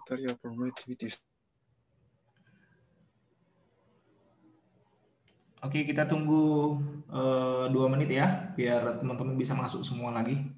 tutorial activities. Oke, kita tunggu 2 menit ya, biar teman-teman bisa masuk semua lagi.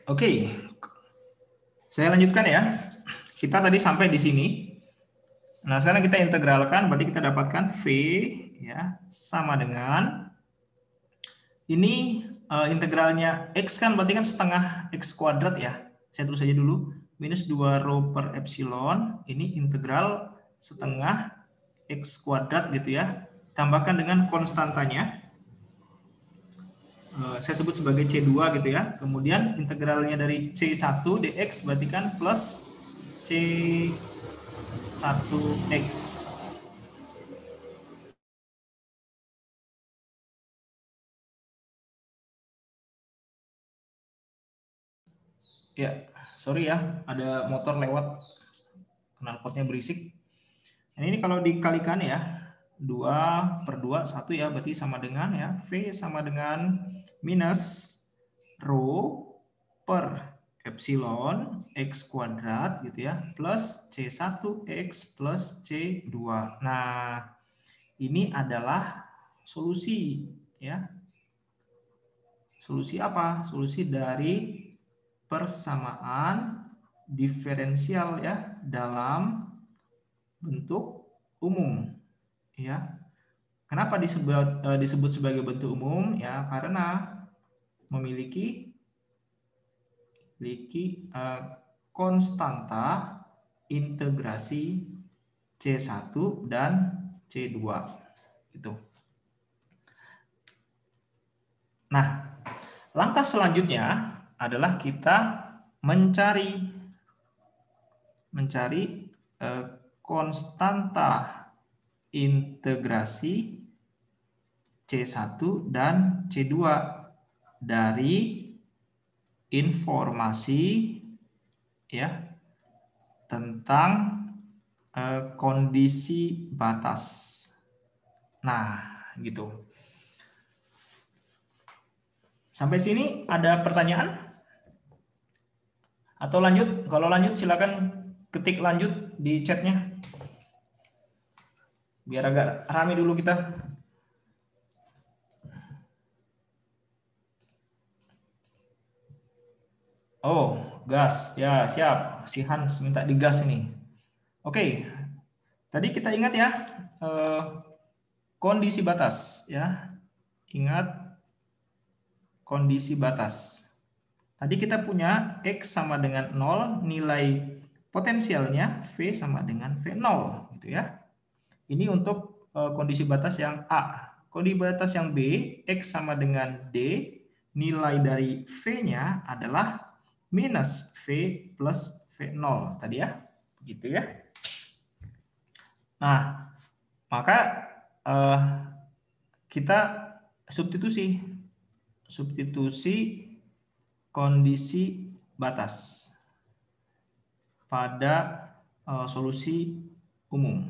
Oke, saya lanjutkan ya. Kita tadi sampai di sini. Nah, sekarang kita integralkan, berarti kita dapatkan V ya sama dengan ini integralnya X kan berarti kan setengah X kuadrat ya. Saya tulis saja dulu. Minus 2 rho per epsilon. Ini integral setengah X kuadrat gitu ya. Tambahkan dengan konstantanya. Saya sebut sebagai C2 gitu ya. Kemudian integralnya dari C1 dx berarti kan plus C1x. Ya, sorry ya, ada motor lewat, knalpotnya berisik. Nah, ini kalau dikalikan ya, 2 per 2, 1 ya, berarti sama dengan ya, V sama dengan minus rho per epsilon X kuadrat gitu ya, plus C1X plus C2. Nah, ini adalah solusi ya. Solusi apa? Solusi dari persamaan diferensial ya dalam bentuk umum ya. Kenapa disebut sebagai bentuk umum ya? Karena memiliki konstanta integrasi C1 dan C2 itu. Nah, langkah selanjutnya adalah kita mencari konstanta integrasi C1 dan C2 dari informasi ya tentang kondisi batas. Nah, gitu. Sampai sini ada pertanyaan? Atau lanjut? Kalau lanjut silakan ketik lanjut di chatnya. Biar agak rame dulu kita. Oh, gas. Ya, siap. Si Hans minta digas ini. Oke. Tadi kita ingat ya, kondisi batas ya. Ingat kondisi batas. Tadi kita punya X sama dengan 0, nilai potensialnya V sama dengan V0 gitu ya. Ini untuk kondisi batas yang A. Kondisi batas yang B, X sama dengan D, nilai dari V-nya adalah minus V plus V0 tadi ya. Begitu ya. Nah, maka kita substitusi kondisi batas pada solusi umum.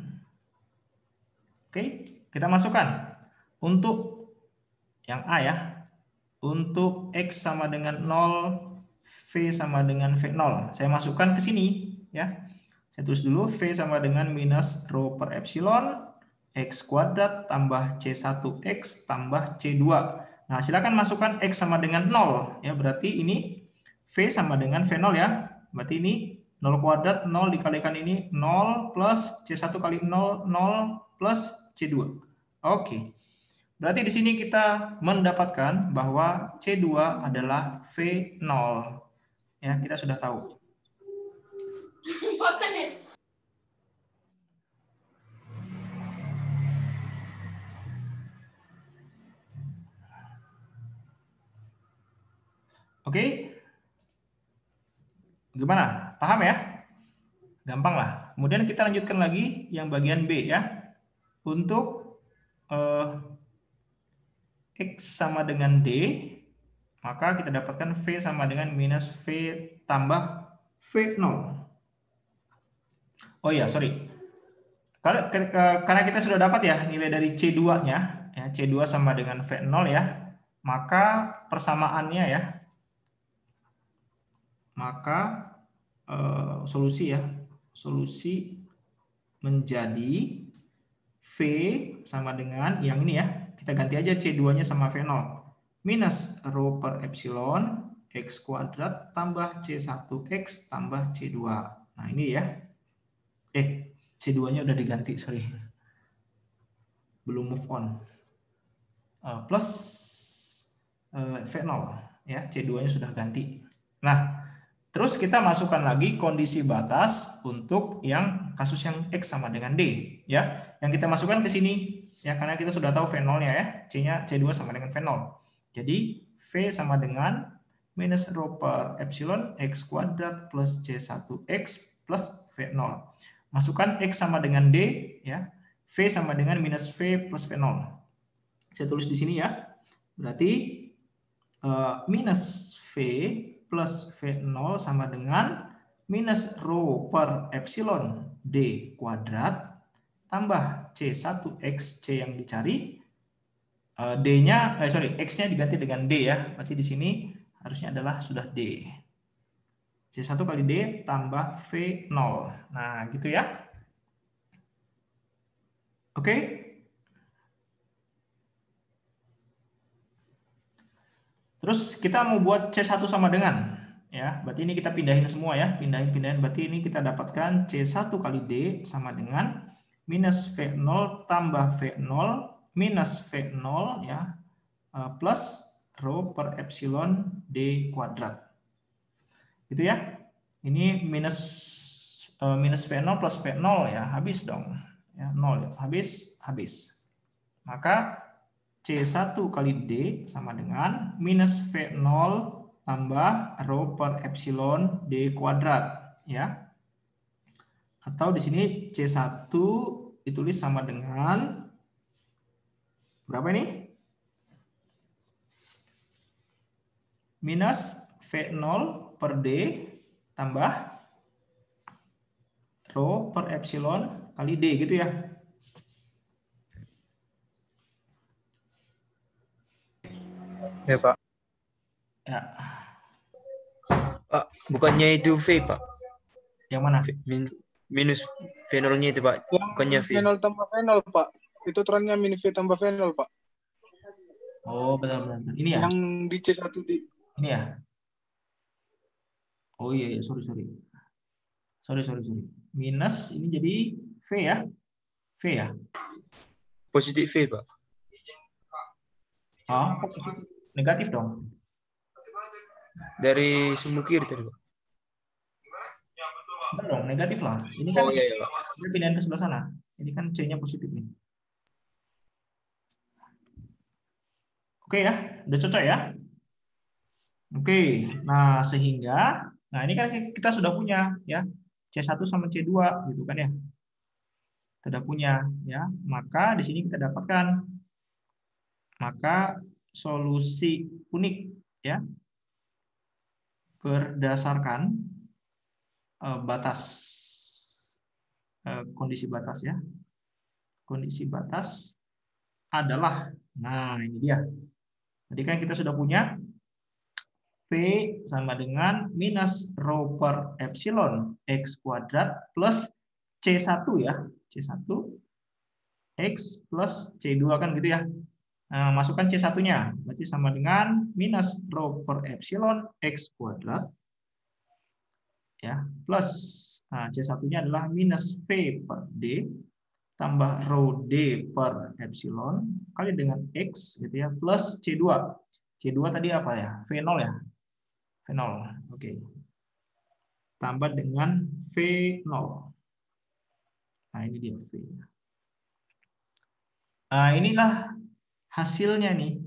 Oke, kita masukkan untuk yang A ya. Untuk X sama dengan 0, V sama dengan V0. Saya masukkan ke sini ya. Saya tulis dulu V sama dengan minus rho per epsilon X kuadrat tambah C1X tambah C2. Nah, silakan masukkan X sama dengan 0 ya. Berarti ini V sama dengan V0 ya. Berarti ini 0 kuadrat 0 dikalikan ini 0 plus C1 kali 0 0 plus C2. Oke. Berarti di sini kita mendapatkan bahwa C2 adalah V0. Ya, kita sudah tahu. Oke. Gimana? Paham ya? Gampang lah. kemudian kita lanjutkan lagi yang bagian B ya. Untuk X sama dengan D, maka kita dapatkan V sama dengan minus V tambah V0. Oh iya, sorry. Karena kita sudah dapat ya nilai dari C2-nya, ya, C2 sama dengan V0 ya, maka persamaannya ya, maka solusi ya, solusi menjadi V sama dengan yang ini ya, kita ganti aja C2-nya sama V0, minus rho per epsilon X kuadrat tambah C1X tambah C2. Nah ini ya, C2-nya udah diganti, sorry. Belum move on. Plus V0 ya, C2-nya sudah ganti. Nah, terus kita masukkan lagi kondisi batas untuk yang kasus yang X sama dengan D ya. Yang kita masukkan ke sini ya, karena kita sudah tahu V0-nya ya, C-nya C2 sama dengan V0. Jadi V sama dengan minus rho per epsilon X kuadrat plus C1X plus V0. Masukkan X sama dengan D ya. V sama dengan minus V plus V0. Saya tulis di sini ya. Berarti minus V plus V0 sama dengan minus rho per epsilon D kuadrat tambah C1X, C yang dicari, D-nya, X-nya diganti dengan D ya. Berarti di sini harusnya adalah sudah D. C1 kali D tambah V0. Nah, gitu ya. Oke. Terus kita mau buat C1 sama dengan ya, berarti ini kita pindahin semua ya, pindahin, berarti ini kita dapatkan C1 kali D sama dengan minus V0 tambah V0 minus V0 ya, plus rho per epsilon D kuadrat. Gitu ya. Ini minus V0 plus V0 ya, habis dong. Ya, 0 ya, habis. Maka C1 kali D sama dengan minus V0 tambah rho per epsilon D kuadrat ya. Atau di sini C1 ditulis sama dengan berapa ini? Minus V0 per D tambah rho per epsilon kali D gitu ya. Ya, Pak. Ya. Pak, bukannya itu V, Pak. Yang mana? Minus V0-nya itu, Pak. Bukannya V. V0 tambah V0, Pak. Itu trennya minus V tambah V0, Pak. Oh, benar. Ini ya? Yang di C1 di... Ini ya? Oh iya, sorry. Sorry. Minus ini jadi V ya? V ya? Positif V, Pak. Oh, positif. Negatif dong. Dari sumbu kiri tadi, Pak. Benar dong, negatif lah. Ini kan iya, Pak. Dia pindahin ke sebelah sana. Ini kan C-nya positif nih. Oke ya, udah cocok ya? Oke, nah sehingga, nah ini kan kita sudah punya ya, C1 sama C2 gitu kan ya. Sudah punya ya, maka di sini kita dapatkan maka solusi unik ya berdasarkan batas kondisi batas ya. Kondisi batas adalah, nah ini dia. Tadi kan kita sudah punya V sama dengan minus rho per epsilon X kuadrat plus C1 ya. C1 X plus C2 kan gitu ya. Nah, masukkan C1-nya. Berarti sama dengan minus rho per epsilon X kuadrat. Ya, plus. Nah, C1-nya adalah minus V per D tambah rho D per epsilon kali dengan X gitu ya, plus C2. C2 tadi apa ya? V0 ya? V0. Oke. Tambah dengan V0. Nah, ini dia V. Nah, inilah hasilnya nih.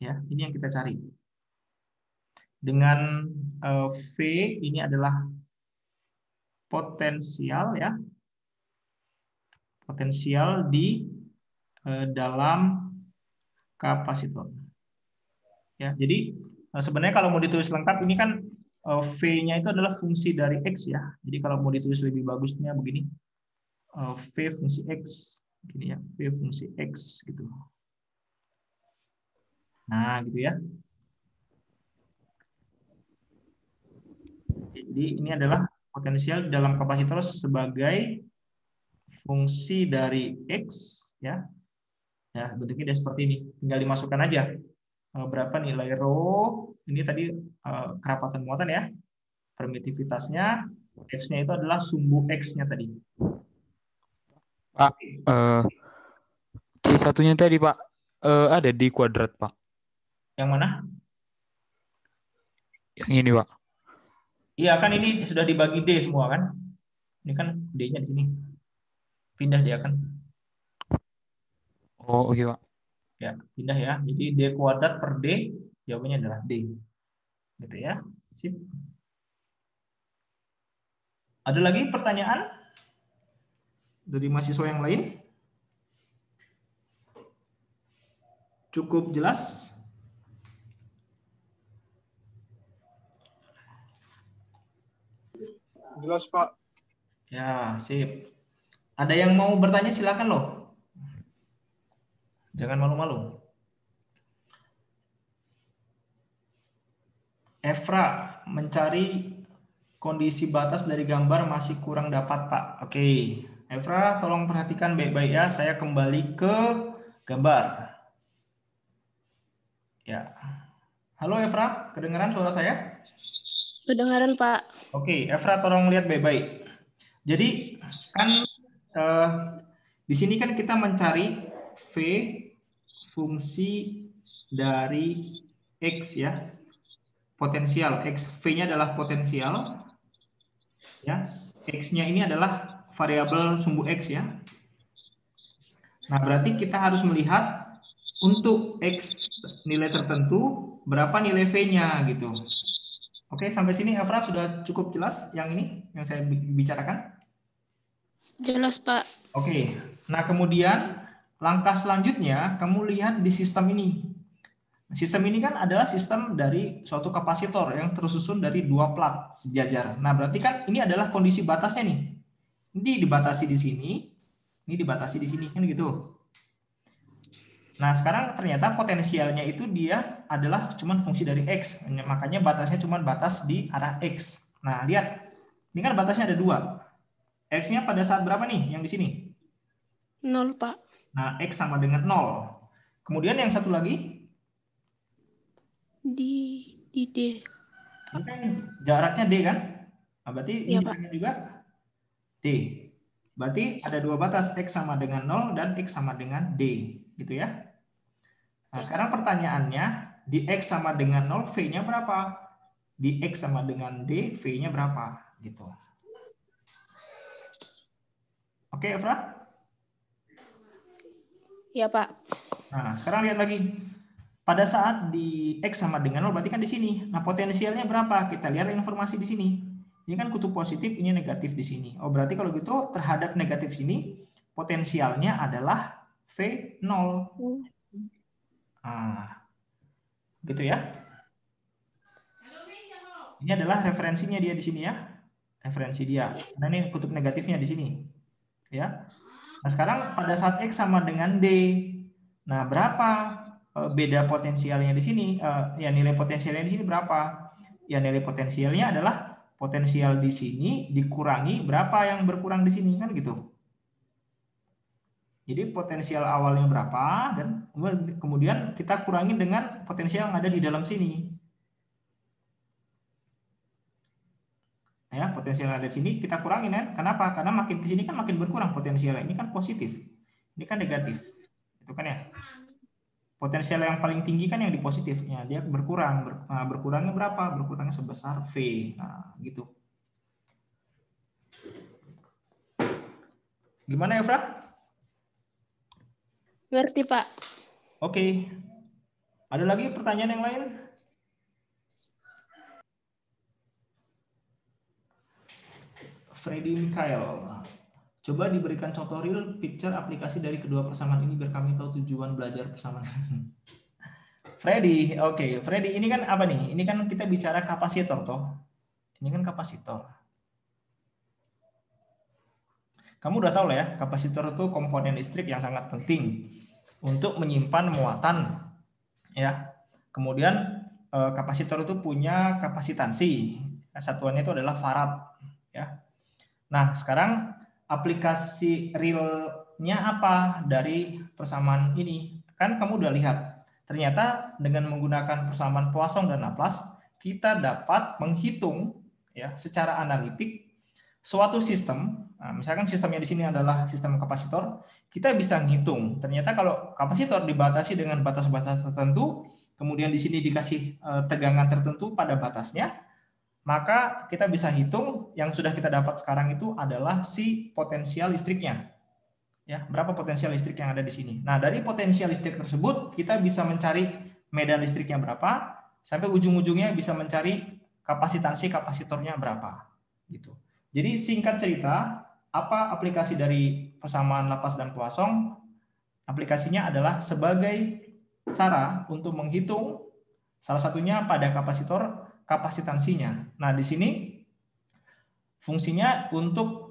Ya, ini yang kita cari. Dengan V ini adalah potensial ya. Potensial di dalam kapasitor. Ya, jadi sebenarnya kalau mau ditulis lengkap ini kan V-nya itu adalah fungsi dari X ya. Jadi kalau mau ditulis lebih bagusnya begini. V fungsi X gini ya, V fungsi X gitu. Nah, gitu ya. Jadi ini adalah potensial dalam kapasitor sebagai fungsi dari X ya. Ya, bentuknya dia seperti ini. Tinggal dimasukkan aja berapa nilai rho. Ini tadi kerapatan muatan ya. Permitivitasnya, X-nya itu adalah sumbu X-nya tadi. Pak, C1-nya tadi Pak ada di kuadrat Pak. Yang mana? Yang ini Pak. Iya kan ini sudah dibagi D semua kan? Ini kan D-nya di sini. Pindah dia kan. Oh oke Pak. Ya, pindah ya. Jadi D kuadrat per D, jawabannya adalah D. Gitu ya. Sip. Ada lagi pertanyaan dari mahasiswa yang lain? Cukup jelas? Jelas, Pak. Ya, sip. Ada yang mau bertanya silakan loh. Jangan malu-malu. Evra mencari kondisi batas dari gambar masih kurang dapat, Pak. Oke. Evra, tolong perhatikan baik-baik ya. Saya kembali ke gambar. Ya. Halo Evra, kedengaran suara saya? Kedengaran, Pak. Oke, Evra tolong lihat baik-baik. Jadi kan di sini kan kita mencari V fungsi dari X ya. Potensial X, V-nya adalah potensial ya. X-nya ini adalah variabel sumbu X ya. Nah, berarti kita harus melihat untuk X nilai tertentu berapa nilai V-nya gitu. Oke, sampai sini Evra sudah cukup jelas yang ini yang saya bicarakan? Jelas, Pak. Oke. Nah, kemudian langkah selanjutnya kamu lihat di sistem ini. Sistem ini kan adalah sistem dari suatu kapasitor yang tersusun dari dua plat sejajar. Nah, berarti kan ini adalah kondisi batasnya nih. Ini dibatasi di sini, ini dibatasi di sini, kan gitu. Nah, sekarang ternyata potensialnya itu dia adalah cuman fungsi dari X. Makanya batasnya cuman batas di arah X. Nah, lihat. Ini kan batasnya ada dua. X-nya pada saat berapa nih yang di sini? 0, Pak. Nah, X sama dengan 0. Kemudian yang satu lagi? Di D. Oke, jaraknya D kan? Nah, berarti Ya, ini Pak. juga D. Berarti ada dua batas, X sama dengan 0 dan X sama dengan D. Gitu ya. Nah, sekarang pertanyaannya, di X sama dengan 0, V-nya berapa? Di X sama dengan D, V-nya berapa? Gitu. Oke, Evra? Ya, Pak. Nah, sekarang lihat lagi. Pada saat di X sama dengan 0, berarti kan di sini. Nah, potensialnya berapa? Kita lihat informasi di sini. Ini kan kutub positif, ini negatif di sini. Oh, berarti kalau gitu terhadap negatif sini, potensialnya adalah V0. Nah, gitu ya. Ini adalah referensinya dia di sini ya. Referensi dia. Karena ini kutub negatifnya di sini. Ya. Nah, sekarang pada saat X sama dengan D. Nah, berapa beda potensialnya di sini? Ya, nilai potensialnya di sini berapa? Ya, nilai potensialnya adalah potensial di sini dikurangi berapa yang berkurang di sini, kan gitu. Jadi potensial awalnya berapa dan kemudian kita kurangi dengan potensial yang ada di dalam sini. Ya, potensial yang ada di sini kita kurangin ya. Kenapa? Karena makin ke sini kan makin berkurang potensialnya. Ini kan positif. Ini kan negatif. Itu kan ya. Potensial yang paling tinggi kan yang di positifnya, dia berkurang. Berkurangnya berapa? Berkurangnya sebesar V. Nah, gitu. Gimana Evra? Ngerti, Pak. Oke. Ada lagi pertanyaan yang lain? Freddy Mikhail. Coba diberikan contoh real picture aplikasi dari kedua persamaan ini biar kami tahu tujuan belajar persamaan. Freddy, oke. Freddy, ini kan apa nih? Ini kan kita bicara kapasitor toh. Ini kan kapasitor. Kamu udah tahu lah ya, kapasitor itu komponen listrik yang sangat penting untuk menyimpan muatan. Ya. Kemudian kapasitor itu punya kapasitansi. Satuannya itu adalah farad. Ya. Nah, sekarang aplikasi realnya apa dari persamaan ini? Kan kamu udah lihat. Ternyata dengan menggunakan persamaan Poisson dan Laplace, kita dapat menghitung ya secara analitik suatu sistem. Nah, misalkan sistemnya di sini adalah sistem kapasitor, kita bisa ngitung. Ternyata kalau kapasitor dibatasi dengan batas-batas tertentu, kemudian di sini dikasih tegangan tertentu pada batasnya, maka kita bisa hitung yang sudah kita dapat sekarang itu adalah si potensial listriknya. Ya, berapa potensial listrik yang ada di sini. Nah, dari potensial listrik tersebut kita bisa mencari medan listriknya berapa, sampai ujung-ujungnya bisa mencari kapasitansi kapasitornya berapa. Gitu. Jadi singkat cerita, apa aplikasi dari persamaan Laplace dan Poisson? Aplikasinya adalah sebagai cara untuk menghitung salah satunya pada kapasitor kapasitansinya. Nah, di sini fungsinya untuk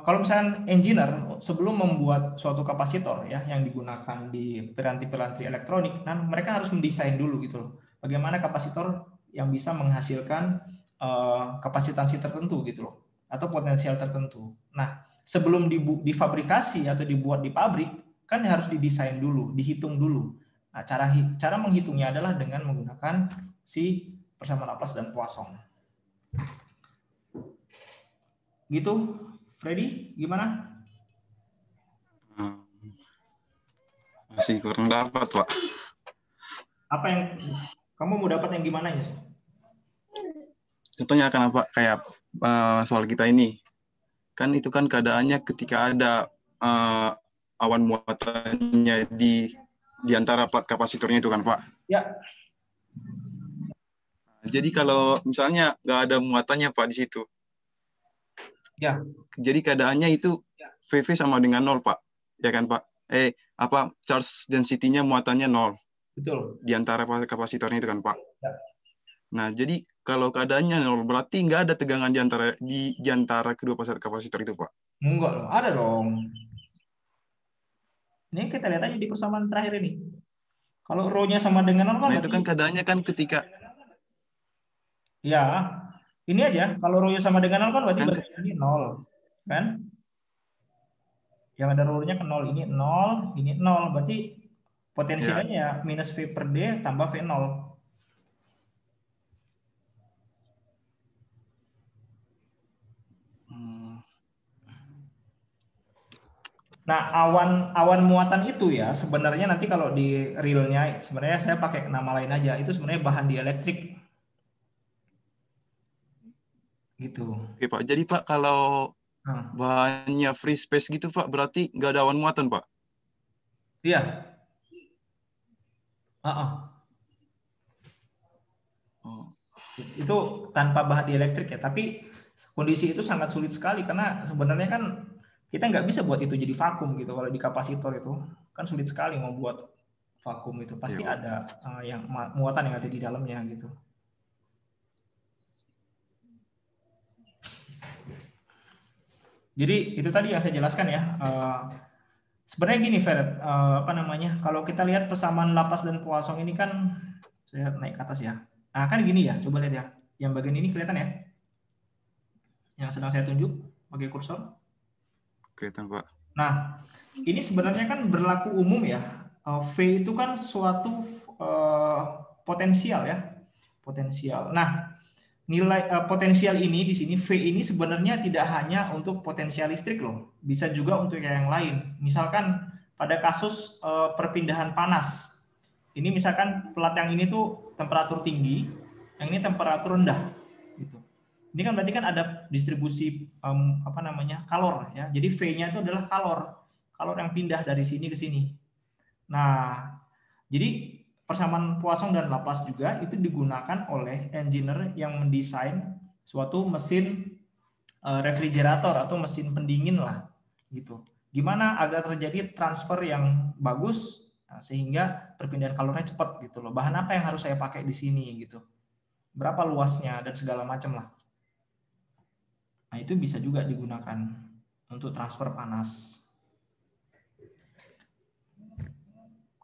kalau misalnya engineer sebelum membuat suatu kapasitor ya yang digunakan di piranti-piranti elektronik, nah mereka harus mendesain dulu gitu loh. Bagaimana kapasitor yang bisa menghasilkan kapasitansi tertentu gitu loh atau potensial tertentu. Nah, sebelum difabrikasi atau dibuat di pabrik kan harus didesain dulu, dihitung dulu. Nah, cara menghitungnya adalah dengan menggunakan si persamaan Laplace dan Poisson. Gitu, Freddy, gimana? Masih kurang dapat, Pak. Apa yang kamu mau dapat yang gimana ya? Contohnya kan apa kayak soal kita ini. Kan itu kan keadaannya ketika ada awan muatannya di antara kapasitornya itu kan, Pak. Ya. Jadi kalau misalnya nggak ada muatannya, Pak, di situ. Ya. Jadi keadaannya itu VV sama dengan 0, Pak. Ya kan, Pak? Charge density-nya muatannya 0. Betul. Di antara kapasitornya itu kan, Pak. Ya. Nah, jadi kalau keadaannya 0 berarti nggak ada tegangan di antara kedua kapasitor itu, Pak. Enggak loh, ada dong. Ini kita lihat aja di persamaan terakhir ini. Kalau rho-nya sama dengan 0 Nah, itu kan keadaannya kan ketika ya, ini aja. Kalau rho-nya sama dengan 0 kan berarti ini 0. Kan? Yang ada rho-nya ke 0. Ini 0, ini 0. Berarti potensialnya ya minus V per D tambah V0. Nah, awan muatan itu ya sebenarnya nanti kalau di realnya sebenarnya saya pakai nama lain aja. Itu sebenarnya bahan dielektrik. Gitu. Oke, Pak. Jadi, Pak, kalau bahannya free space gitu, Pak, berarti nggak ada awan muatan, Pak? Iya. Itu tanpa bahan dielektrik ya. Tapi kondisi itu sangat sulit sekali karena sebenarnya kan kita nggak bisa buat itu jadi vakum gitu. Kalau di kapasitor itu kan sulit sekali membuat vakum itu. Pasti ada yang muatan yang ada di dalamnya gitu. Jadi itu tadi yang saya jelaskan ya. Sebenarnya gini, Fer, kalau kita lihat persamaan Laplace dan Poisson ini kan, saya naik ke atas ya. Nah kan gini ya, coba lihat ya. Yang bagian ini kelihatan ya? Yang sedang saya tunjuk pakai kursor. Kelihatan, Pak. Nah, ini sebenarnya kan berlaku umum ya. V itu kan suatu potensial ya. Potensial. Nah, nilai potensial ini di sini V ini sebenarnya tidak hanya untuk potensial listrik loh, bisa juga untuk yang lain. Misalkan pada kasus perpindahan panas, ini misalkan pelat yang ini tuh temperatur tinggi, yang ini temperatur rendah, gitu. Ini kan berarti kan ada distribusi kalor ya. Jadi V-nya itu adalah kalor yang pindah dari sini ke sini. Nah, jadi persamaan Poisson dan Laplace juga itu digunakan oleh engineer yang mendesain suatu mesin refrigerator atau mesin pendingin lah gitu. Gimana agar terjadi transfer yang bagus sehingga perpindahan kalornya cepat gitu loh. Bahan apa yang harus saya pakai di sini gitu. Berapa luasnya dan segala macam lah. Nah, itu bisa juga digunakan untuk transfer panas.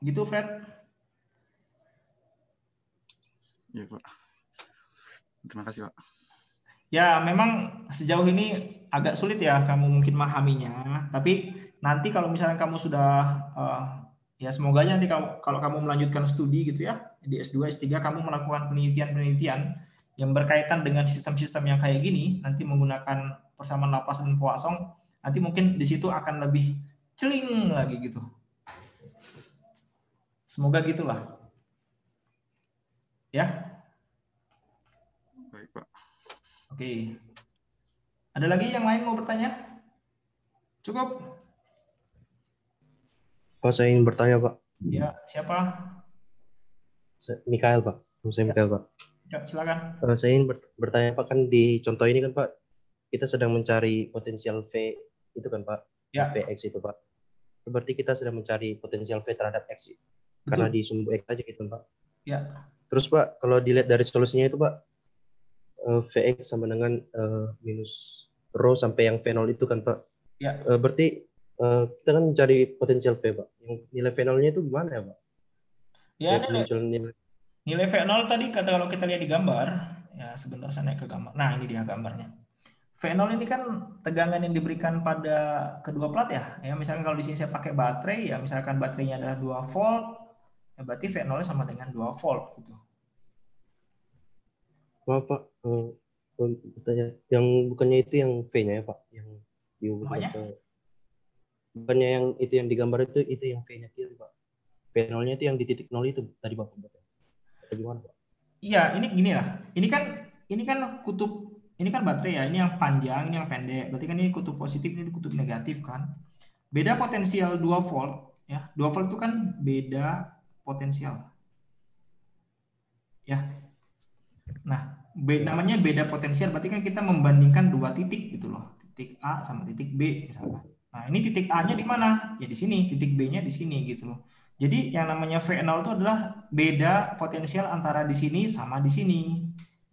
Gitu, Fred? Iya, Pak. Terima kasih, Pak. Ya, memang sejauh ini agak sulit ya kamu mungkin memahaminya. Tapi nanti kalau misalnya kamu sudah, ya semoga aja nanti kalau kamu melanjutkan studi gitu ya, di S2, S3 kamu melakukan penelitian-penelitian yang berkaitan dengan sistem-sistem yang kayak gini, nanti menggunakan persamaan Laplace dan Poisson, nanti mungkin di situ akan lebih celing lagi gitu. Semoga gitulah. Ya. Baik, Pak. Oke. Ada lagi yang lain mau bertanya? Cukup? Pak, saya ingin bertanya, Pak. Ya, siapa? Mikael, Pak. Saya Mikael, Pak. Ya, silakan. Saya ingin bertanya, Pak, kan di contoh ini kan, Pak, kita sedang mencari potensial V itu kan, Pak. Ya. Vx itu, Pak. Berarti kita sedang mencari potensial V terhadap X. Betul. Karena di sumbu X aja gitu, Pak. Ya. Terus, Pak, kalau dilihat dari solusinya itu, Pak, Vx sama dengan minus rho sampai yang V0 itu kan, Pak. Ya. Berarti kita kan mencari potensial V, Pak. Yang nilai V0-nya itu gimana ya, Pak? Ya, Nilai V0 tadi kalau kita lihat di gambar, ya sebentar saya naik ke gambar. Nah, ini dia gambarnya. V0 ini kan tegangan yang diberikan pada kedua plat ya. Ya, misalkan kalau di sini saya pakai baterai, ya misalkan baterainya adalah 2 volt, ya berarti V0-nya sama dengan 2 volt gitu. Maaf, Pak, bertanya, yang bukannya itu yang V-nya ya, Pak, yang bukannya yang itu yang digambar itu yang V-nya itu, Pak. V0-nya itu yang di titik 0 itu tadi, Pak. Atau gimana, Pak? Iya, ini gini lah. Ini kan kutub, ini kan baterai ya. Ini yang panjang, ini yang pendek. Berarti kan ini kutub positif, ini kutub negatif kan. Beda potensial 2 volt ya. 2 volt itu kan beda potensial. Ya. Nah, namanya beda potensial berarti kan kita membandingkan dua titik gitu loh. Titik A sama titik B misalkan. Nah, ini titik A-nya di mana? Ya di sini, titik B-nya di sini gitu loh. Jadi yang namanya V0 itu adalah beda potensial antara di sini sama di sini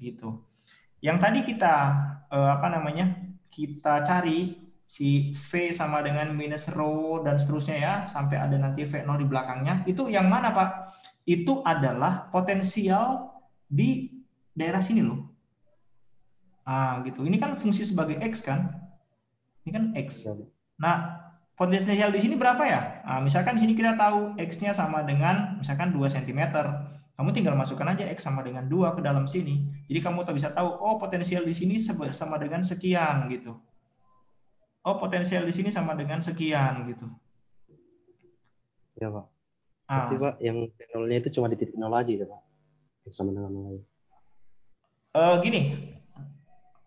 gitu. Yang tadi kita kita cari si V sama dengan minus rho dan seterusnya ya, sampai ada nanti V0 di belakangnya. Itu yang mana, Pak? Itu adalah potensial di daerah sini loh. Ah, gitu. Ini kan fungsi sebagai X kan? Ini kan X. Nah, potensial di sini berapa ya? Nah, misalkan di sini kita tahu X-nya sama dengan misalkan 2 cm. Kamu tinggal masukkan aja X sama dengan 2 ke dalam sini. Jadi kamu bisa tahu, oh potensial di sini sama dengan sekian gitu. Oh potensial di sini sama dengan sekian gitu. Ya, Pak. Berarti, Pak, yang nolnya itu cuma di titik 0 aja ya, Pak? X sama dengan 0. Gini,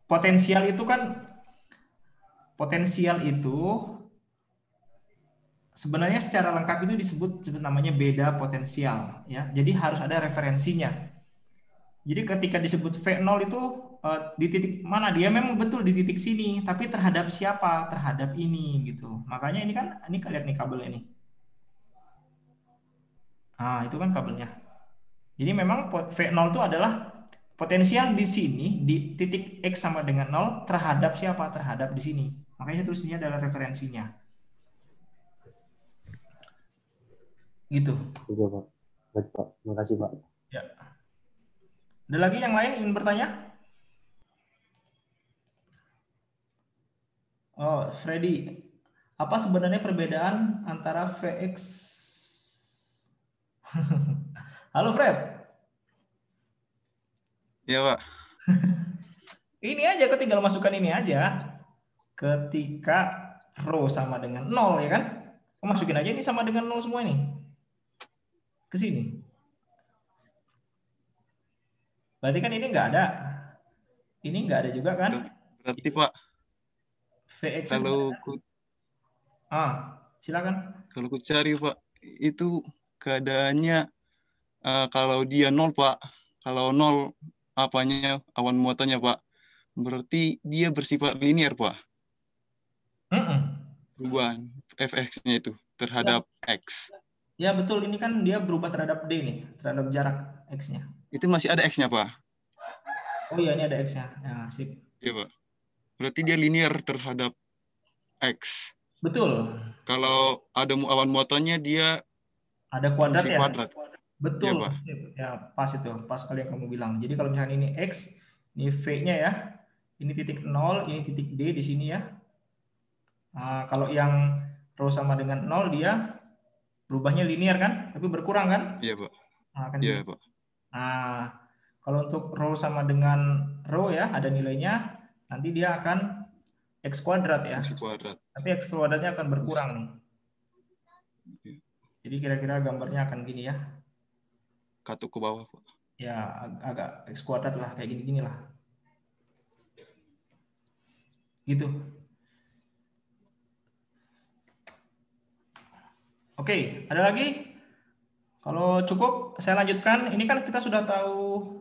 potensial itu sebenarnya secara lengkap itu disebut namanya beda potensial ya. Jadi harus ada referensinya. Jadi ketika disebut V0 itu di titik mana, dia memang betul di titik sini, tapi terhadap siapa? Terhadap ini gitu. Makanya ini lihat nih kabel ini. Nah, itu kan kabelnya. Jadi memang V0 itu adalah potensial di sini di titik X sama dengan 0 terhadap siapa? Terhadap di sini. Makanya terusnya adalah referensinya. Gitu. Iya, Pak. Baik, Pak. Terima kasih, Pak. Ya. Ada lagi yang lain ingin bertanya? Oh, Freddy. Apa sebenarnya perbedaan antara Vx? Halo, Fred. Iya, Pak. Ini aja, kau tinggal masukkan ini aja. Ketika rho sama dengan 0, ya kan? Kau masukin aja ini sama dengan 0 semua ini. Ke sini. Berarti kan ini nggak ada. Ini nggak ada juga kan? Berarti, Pak, Vx kalau silakan. Kalau ku cari, Pak, itu keadaannya kalau dia 0, Pak. Kalau 0 awan muatannya, Pak. Berarti dia bersifat linear, Pak. perubahan fx-nya itu terhadap x. Ya betul, ini kan dia berubah terhadap D nih, terhadap jarak X-nya. Itu masih ada x-nya, Pak? Oh iya, ini ada X-nya. Ya, sip. Iya, Pak. Berarti dia linear terhadap x. Betul. Kalau ada awan muatannya dia Ada kuadrat fungsi ya? kuadrat. Betul. Iya, Pak. Sip. Ya, pas itu. Pas kali yang kamu bilang. Jadi kalau misalnya ini X, ini V-nya ya. Ini titik 0, ini titik D di sini ya. Nah, kalau yang rho sama dengan 0 dia berubahnya linear kan, tapi berkurang kan? Iya, Pak. Nah, kan Iya, gitu. Pak. Nah, kalau untuk rho sama dengan rho ya, ada nilainya, nanti dia akan X kuadrat ya. Fungsi kuadrat. Tapi X kuadratnya akan berkurang nih. Iya. Jadi kira-kira gambarnya akan gini ya. Katuk ke bawah, Pak. Ya, agak X kuadrat lah, kayak gini-gini lah. Gitu. Oke, ada lagi? Kalau cukup, saya lanjutkan. Ini kan kita sudah tahu,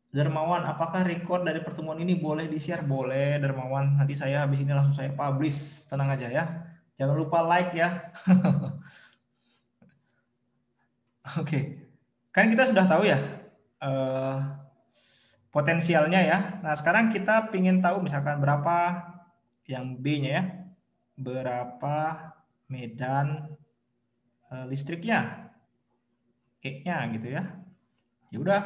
Dermawan, apakah record dari pertemuan ini boleh di-share? Boleh, Dermawan. Nanti saya habis ini langsung saya publish. Tenang aja ya. Jangan lupa like ya. Oke. Kan kita sudah tahu ya potensialnya ya. Nah, sekarang kita ingin tahu misalkan berapa yang B-nya ya. Berapa medan listriknya, E-nya gitu ya. Ya udah,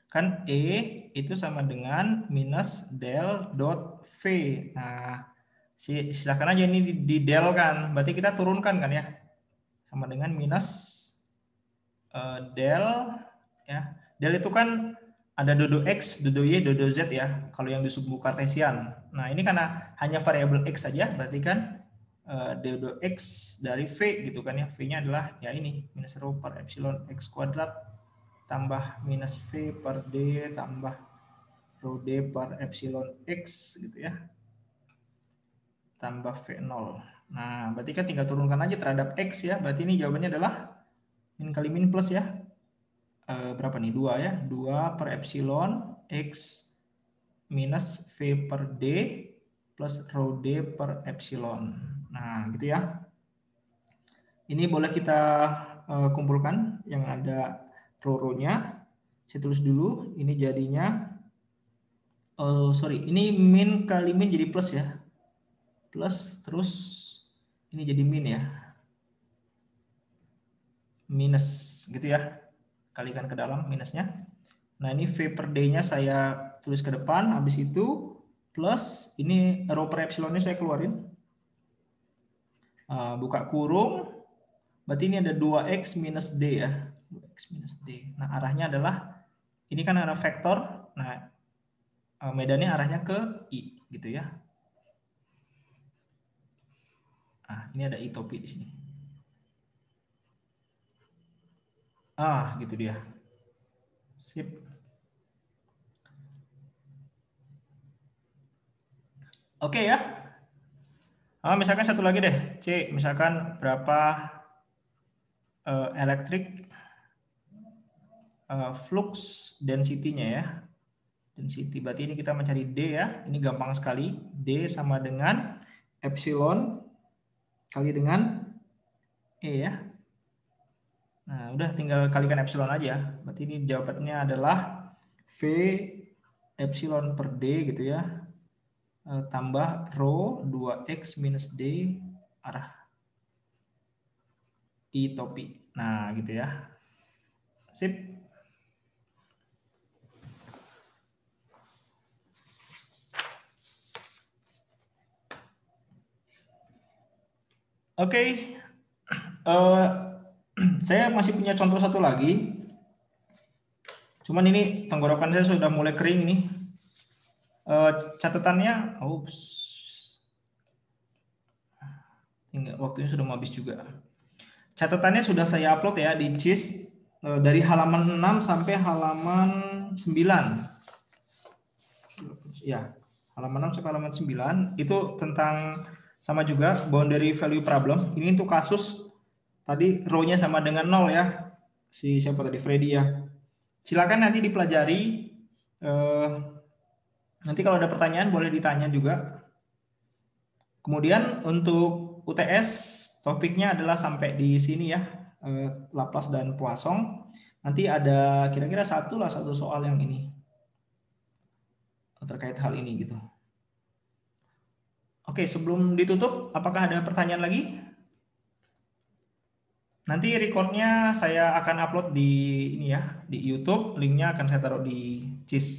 kan E itu sama dengan minus del dot V. Nah, silakan aja ini di del kan, berarti kita turunkan kan ya, sama dengan minus del ya. Del itu kan ada dodo X, dodo Y, dodo Z ya, kalau yang di subbuku kartesian. Nah, ini karena hanya variabel X saja, berarti kan dodo X dari V gitu kan ya. V-nya adalah ya ini minus rho per epsilon X kuadrat tambah minus V per D tambah rho D per epsilon X gitu ya. Tambah V0. Nah, berarti kan tinggal turunkan aja terhadap X ya. Berarti ini jawabannya adalah min kali min plus ya. Berapa nih? 2 ya. 2 per epsilon X minus V per D plus rho D per epsilon. Nah, gitu ya. Ini boleh kita kumpulkan yang ada rho-nya. Saya tulis dulu. Ini jadinya, ini min kali min jadi plus ya. Plus, terus ini jadi min ya. Minus, gitu ya. Kalikan ke dalam minusnya. Nah, ini V per D-nya saya tulis ke depan. Habis itu plus, ini rho per epsilonnya saya keluarin. Buka kurung, berarti ini ada 2x minus D ya. 2x minus D. Nah, arahnya adalah, ini kan arah vektor. Nah, medannya arahnya ke I, gitu ya. Nah, ini ada I topi di sini. Gitu dia. Sip. Oke ya. Misalkan satu lagi deh, C, misalkan berapa elektrik flux density-nya ya. Density, berarti ini kita mencari D ya, ini gampang sekali. D sama dengan epsilon kali dengan E ya. Nah, udah tinggal kalikan epsilon aja. Berarti ini jawabannya adalah V epsilon per D gitu ya. Tambah rho 2x minus D arah I topi. Nah, gitu ya. Sip. Oke. Saya masih punya contoh satu lagi. Cuman ini tenggorokan saya sudah mulai kering nih. Catatannya, waktunya sudah mau habis juga. Catatannya sudah saya upload ya di CIS dari halaman 6 sampai halaman 9. Ya, halaman 6 sampai halaman 9 itu tentang sama juga boundary value problem. Ini untuk kasus tadi rho-nya sama dengan 0 ya. Siapa tadi? Freddy ya. Silakan nanti dipelajari. Nanti kalau ada pertanyaan boleh ditanya juga. Kemudian untuk UTS topiknya adalah sampai di sini ya, Laplace dan Poisson. Nanti ada kira-kira satu soal yang ini terkait hal ini gitu. Oke, sebelum ditutup, apakah ada pertanyaan lagi? Nanti recordnya saya akan upload di ini ya, di YouTube. Linknya akan saya taruh di CIS.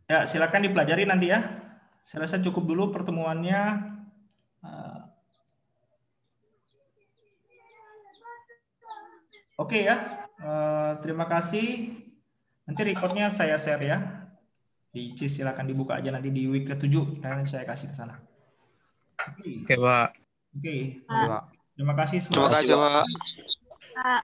Ya, silakan dipelajari nanti ya. Saya rasa cukup dulu pertemuannya. Oke ya, terima kasih. Nanti recordnya saya share ya. Di CIS silakan dibuka aja nanti di week ke-7. Nanti saya kasih ke sana. Oke, Pak. Oke. Pak. Terima kasih Terima semua. kasih, Pak.